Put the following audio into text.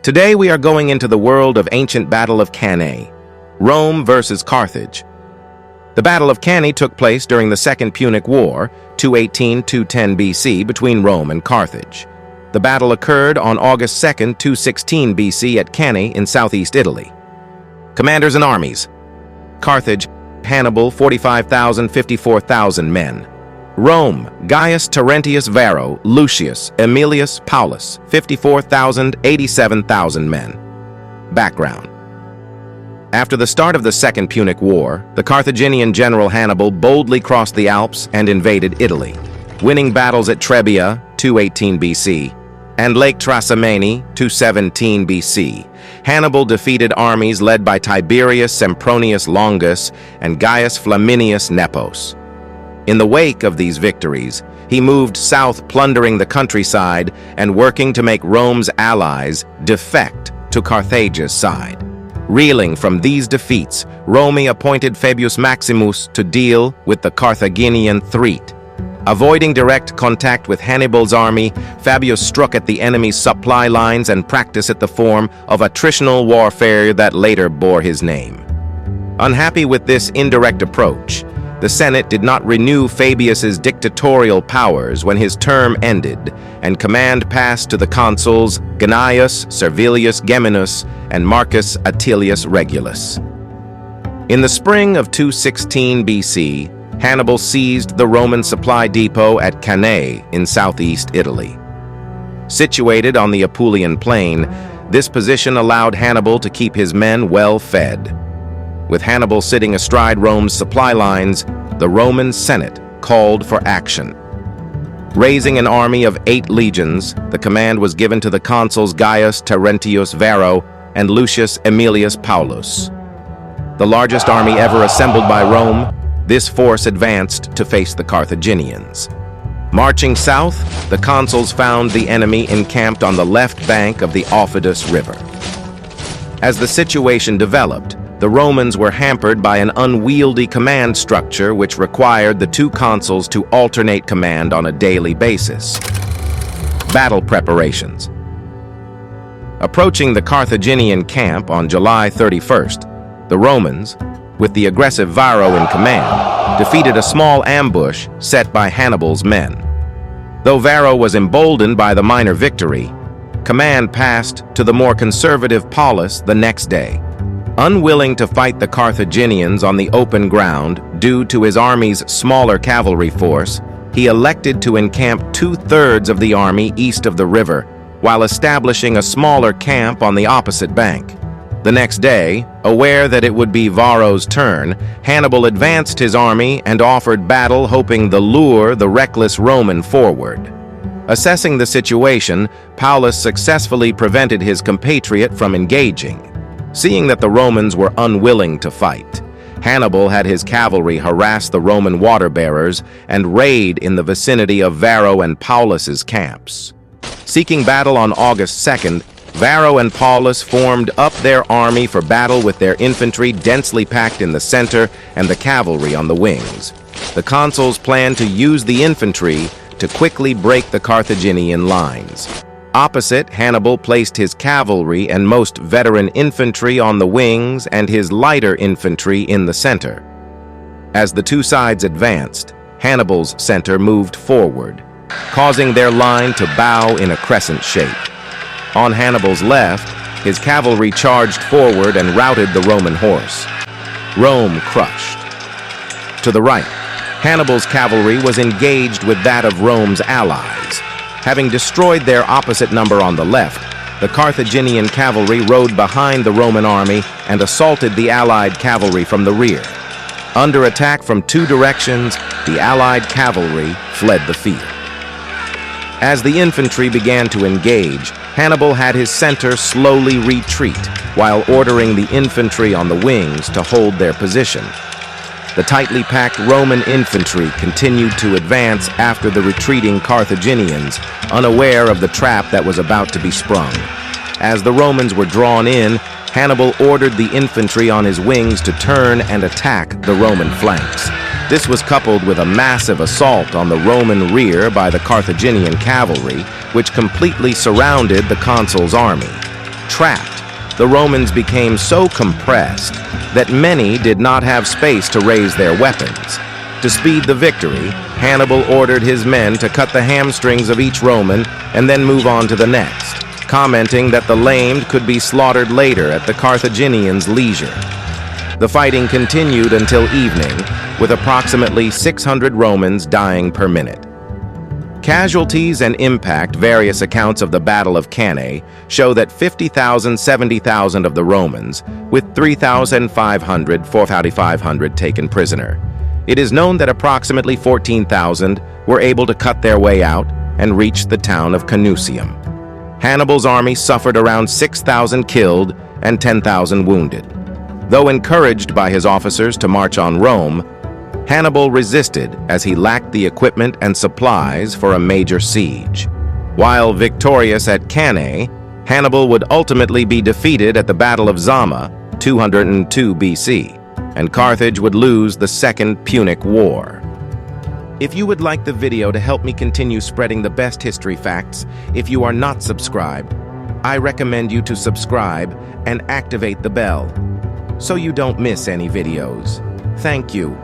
Today we are going into the world of ancient Battle of Cannae, Rome versus Carthage. The Battle of Cannae took place during the Second Punic War, 218-210 BC, between Rome and Carthage. The battle occurred on August 2, 216 BC at Cannae in southeast Italy. Commanders and armies: Carthage, Hannibal, 45,000, 54,000 men. Rome, Gaius Terentius Varro, Lucius, Aemilius Paulus, 54,000, 87,000 men. Background: after the start of the Second Punic War, the Carthaginian general Hannibal boldly crossed the Alps and invaded Italy, winning battles at Trebia, 218 BC, and Lake Trasimene, 217 BC. Hannibal defeated armies led by Tiberius Sempronius Longus and Gaius Flaminius Nepos. In the wake of these victories, he moved south, plundering the countryside and working to make Rome's allies defect to Carthage's side. Reeling from these defeats, Rome appointed Fabius Maximus to deal with the Carthaginian threat. Avoiding direct contact with Hannibal's army, Fabius struck at the enemy's supply lines and practiced at the form of attritional warfare that later bore his name. Unhappy with this indirect approach, the Senate did not renew Fabius's dictatorial powers when his term ended, and command passed to the consuls Gnaeus Servilius Geminus and Marcus Atilius Regulus. In the spring of 216 BC, Hannibal seized the Roman supply depot at Cannae in southeast Italy. Situated on the Apulian plain, this position allowed Hannibal to keep his men well fed. With Hannibal sitting astride Rome's supply lines, the Roman Senate called for action. Raising an army of 8 legions, the command was given to the consuls Gaius Terentius Varro and Lucius Aemilius Paulus. The largest army ever assembled by Rome, this force advanced to face the Carthaginians. Marching south, the consuls found the enemy encamped on the left bank of the Aufidus River. As the situation developed, the Romans were hampered by an unwieldy command structure which required the 2 consuls to alternate command on a daily basis. Battle preparations. Approaching the Carthaginian camp on July 31st, the Romans, with the aggressive Varro in command, defeated a small ambush set by Hannibal's men. Though Varro was emboldened by the minor victory, command passed to the more conservative Paulus the next day. Unwilling to fight the Carthaginians on the open ground due to his army's smaller cavalry force, he elected to encamp 2/3 of the army east of the river, while establishing a smaller camp on the opposite bank. The next day, aware that it would be Varro's turn, Hannibal advanced his army and offered battle, hoping to lure the reckless Roman forward. Assessing the situation, Paulus successfully prevented his compatriot from engaging. Seeing that the Romans were unwilling to fight, Hannibal had his cavalry harass the Roman water-bearers and raid in the vicinity of Varro and Paulus's camps. Seeking battle on August 2nd, Varro and Paulus formed up their army for battle with their infantry densely packed in the center and the cavalry on the wings. The consuls planned to use the infantry to quickly break the Carthaginian lines. Opposite, Hannibal placed his cavalry and most veteran infantry on the wings and his lighter infantry in the center. As the 2 sides advanced, Hannibal's center moved forward, causing their line to bow in a crescent shape. On Hannibal's left, his cavalry charged forward and routed the Roman horse. Rome crushed. To the right, Hannibal's cavalry was engaged with that of Rome's allies. Having destroyed their opposite number on the left, the Carthaginian cavalry rode behind the Roman army and assaulted the allied cavalry from the rear. Under attack from 2 directions, the allied cavalry fled the field. As the infantry began to engage, Hannibal had his center slowly retreat, while ordering the infantry on the wings to hold their position. The tightly packed Roman infantry continued to advance after the retreating Carthaginians, unaware of the trap that was about to be sprung. As the Romans were drawn in, Hannibal ordered the infantry on his wings to turn and attack the Roman flanks. This was coupled with a massive assault on the Roman rear by the Carthaginian cavalry, which completely surrounded the consul's army. Trapped, the Romans became so compressed that many did not have space to raise their weapons. To speed the victory, Hannibal ordered his men to cut the hamstrings of each Roman and then move on to the next, commenting that the lamed could be slaughtered later at the Carthaginians' leisure. The fighting continued until evening, with approximately 600 Romans dying per minute. Casualties and impact. Various accounts of the Battle of Cannae show that 50,000, 70,000 of the Romans, with 3,500, 4,500 taken prisoner. It is known that approximately 14,000 were able to cut their way out and reach the town of Canusium. Hannibal's army suffered around 6,000 killed and 10,000 wounded. Though encouraged by his officers to march on Rome, Hannibal resisted as he lacked the equipment and supplies for a major siege. While victorious at Cannae, Hannibal would ultimately be defeated at the Battle of Zama, 202 BC, and Carthage would lose the Second Punic War. If you would like the video to help me continue spreading the best history facts, if you are not subscribed, I recommend you to subscribe and activate the bell so you don't miss any videos. Thank you.